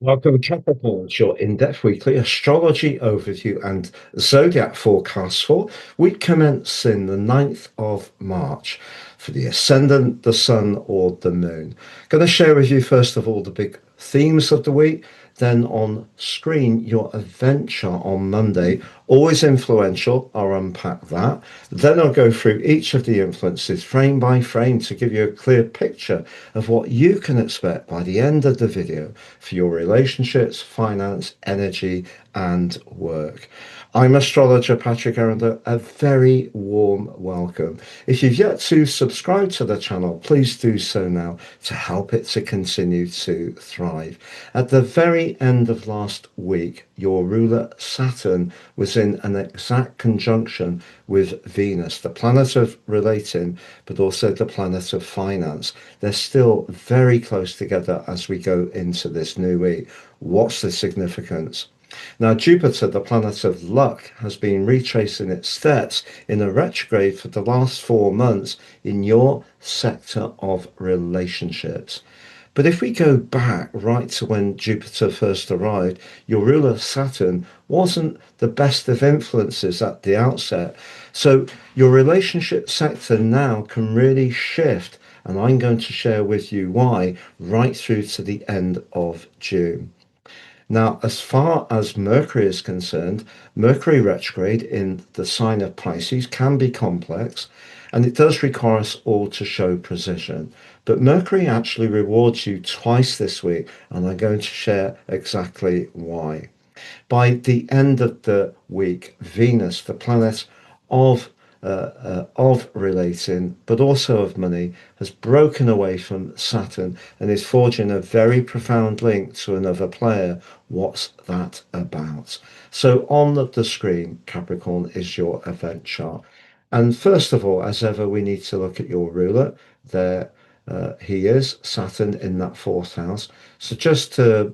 Welcome, Capricorn, to your in-depth weekly astrology overview and zodiac forecast for week commencing the 9th of March for the ascendant, the sun, or the moon. Going to share with you, first of all, the big themes of the week. Then on screen, your adventure on Monday, always influential. I'll unpack that. Then I'll go through each of the influences frame by frame to give you a clear picture of what you can expect by the end of the video for your relationships, finance, energy, and work. I'm astrologer Patrick Arundell. A very warm welcome. If you've yet to subscribe to the channel, please do so now to help it to continue to thrive. At the very end of last week, your ruler Saturn was in an exact conjunction with Venus, the planet of relating, but also the planet of finance. They're still very close together as we go into this new week. What's the significance? Now, Jupiter, the planet of luck, has been retracing its steps in a retrograde for the last 4 months in your sector of relationships. But if we go back right to when Jupiter first arrived, your ruler Saturn wasn't the best of influences at the outset. So your relationship sector now can really shift, and I'm going to share with you why right through to the end of June. Now, as far as Mercury is concerned, Mercury retrograde in the sign of Pisces can be complex, and it does require us all to show precision. But Mercury actually rewards you twice this week, and I'm going to share exactly why. By the end of the week, Venus, the planet of relating, but also of money, has broken away from Saturn and is forging a very profound link to another player. What's that about? So on the screen, Capricorn, is your event chart. And first of all, as ever, we need to look at your ruler. There he is, Saturn in that fourth house. So just to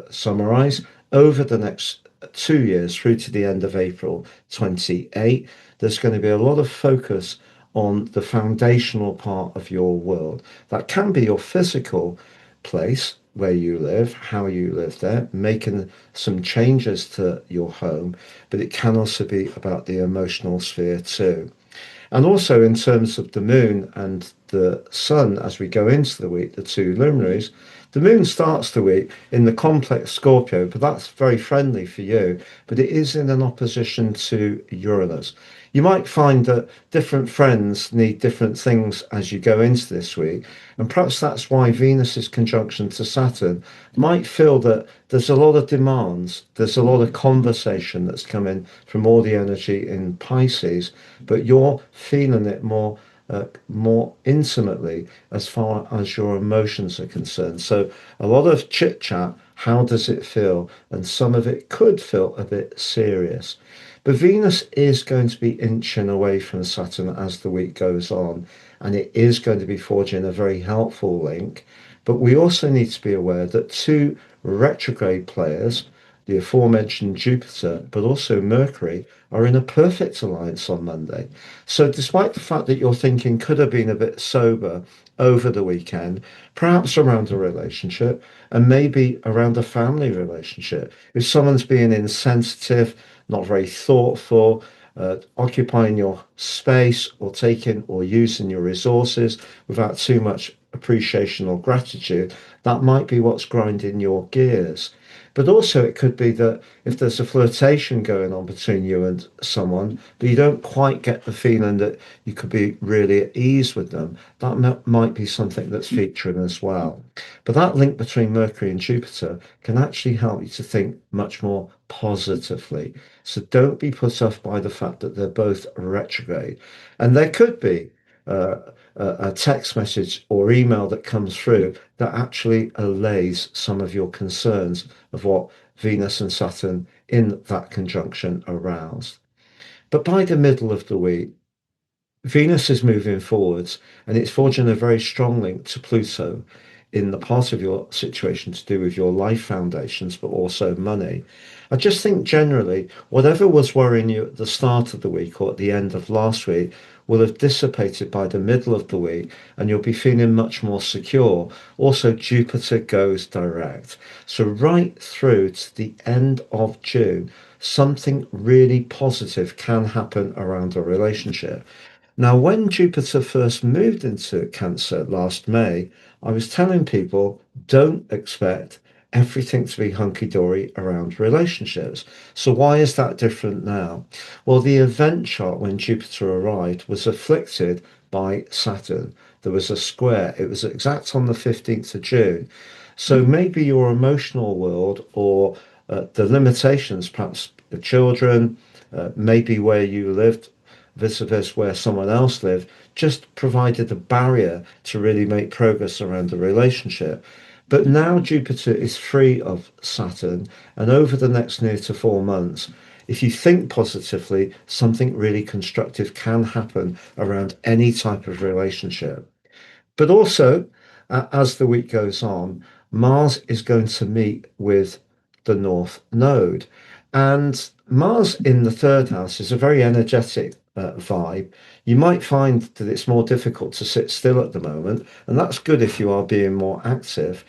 summarize, over the next 2 years through to the end of April 28, there's going to be a lot of focus on the foundational part of your world. That can be your physical place where you live, how you live there, making some changes to your home, but it can also be about the emotional sphere too. And also in terms of the moon and the sun, as we go into the week, the two luminaries, the moon starts the week in the complex Scorpio, but that's very friendly for you, but it is in an opposition to Uranus. You might find that different friends need different things as you go into this week, and perhaps that's why Venus's conjunction to Saturn might feel that there's a lot of demands, there's a lot of conversation that's coming from all the energy in Pisces, but you're feeling it more intimately as far as your emotions are concerned. So a lot of chit chat, how does it feel? And some of it could feel a bit serious. But Venus is going to be inching away from Saturn as the week goes on, and it is going to be forging a very helpful link. But we also need to be aware that two retrograde players, the aforementioned Jupiter, but also Mercury, are in a perfect alliance on Monday. So, despite the fact that your thinking could have been a bit sober over the weekend, perhaps around a relationship and maybe around a family relationship, if someone's being insensitive, not very thoughtful, occupying your space or taking or using your resources without too much appreciation or gratitude, that might be what's grinding your gears. But also, it could be that if there's a flirtation going on between you and someone, but you don't quite get the feeling that you could be really at ease with them, that might be something that's featuring as well. But that link between Mercury and Jupiter can actually help you to think much more positively. So don't be put off by the fact that they're both retrograde. And there could be a text message or email that comes through that actually allays some of your concerns of what Venus and Saturn in that conjunction aroused. But by the middle of the week, Venus is moving forwards and it's forging a very strong link to Pluto in the part of your situation to do with your life foundations, but also money. I just think generally, whatever was worrying you at the start of the week or at the end of last week will have dissipated by the middle of the week and you'll be feeling much more secure. Also, Jupiter goes direct. So, right through to the end of June, something really positive can happen around a relationship. Now, when Jupiter first moved into Cancer last May, I was telling people don't expect everything to be hunky dory around relationships. So, why is that different now? Well, the event chart when Jupiter arrived was afflicted by Saturn. There was a square, it was exact on the 15th of June. So, maybe your emotional world or the limitations, perhaps the children, maybe where you lived vis-a-vis where someone else lived, just provided a barrier to really make progress around the relationship. But now Jupiter is free of Saturn, and over the next near to 4 months, if you think positively, something really constructive can happen around any type of relationship. But also, as the week goes on, Mars is going to meet with the North Node. And Mars in the third house is a very energetic vibe. You might find that it's more difficult to sit still at the moment, and that's good if you are being more active.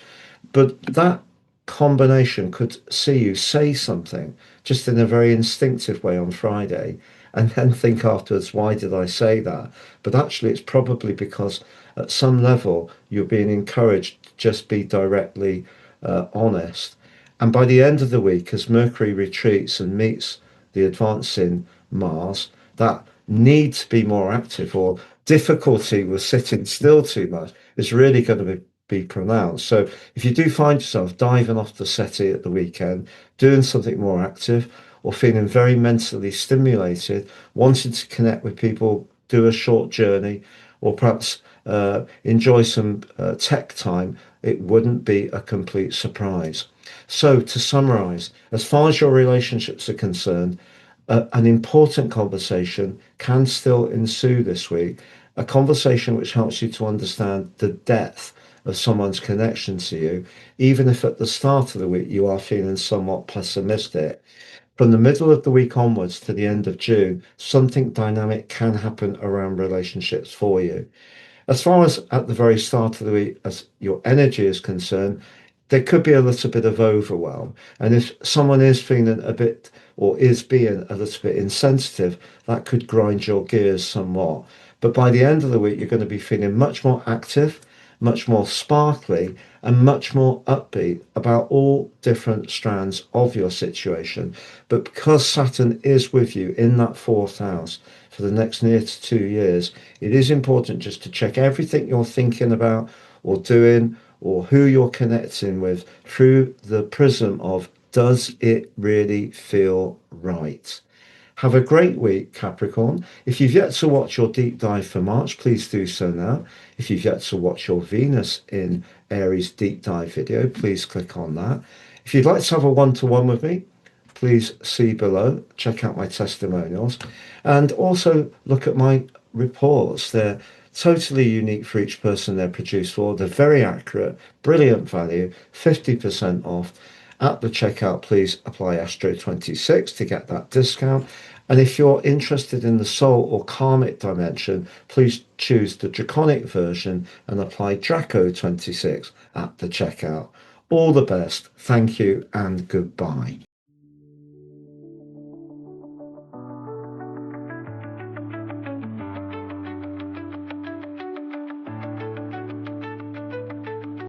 But that combination could see you say something just in a very instinctive way on Friday and then think afterwards, why did I say that? But actually, it's probably because at some level you're being encouraged to just be directly honest. And by the end of the week, as Mercury retreats and meets the advancing Mars, that need to be more active or difficulty with sitting still too much is really going to be pronounced. So if you do find yourself diving off the settee at the weekend, doing something more active, or feeling very mentally stimulated, wanting to connect with people, do a short journey, or perhaps enjoy some tech time, it wouldn't be a complete surprise. So, to summarize, as far as your relationships are concerned, an important conversation can still ensue this week, a conversation which helps you to understand the depth of someone's connection to you, even if at the start of the week you are feeling somewhat pessimistic. From the middle of the week onwards to the end of June, something dynamic can happen around relationships for you. As far as at the very start of the week, as your energy is concerned, there could be a little bit of overwhelm. And if someone is feeling a bit or is being a little bit insensitive, that could grind your gears somewhat. But by the end of the week, you're going to be feeling much more active, much more sparkly, and much more upbeat about all different strands of your situation. But because Saturn is with you in that fourth house for the next near to 2 years, it is important just to check everything you're thinking about or doing or who you're connecting with through the prism of does it really feel right? Have a great week, Capricorn. If you've yet to watch your deep dive for March, please do so now. If you've yet to watch your Venus in Aries deep dive video, please click on that. If you'd like to have a one-to-one with me, please see below, check out my testimonials, and also look at my reports. They're totally unique for each person they're produced for. They're very accurate, brilliant value, 50% off. At the checkout, please apply Astro26 to get that discount. And if you're interested in the soul or karmic dimension, please choose the draconic version and apply Draco26 at the checkout. All the best. Thank you and goodbye.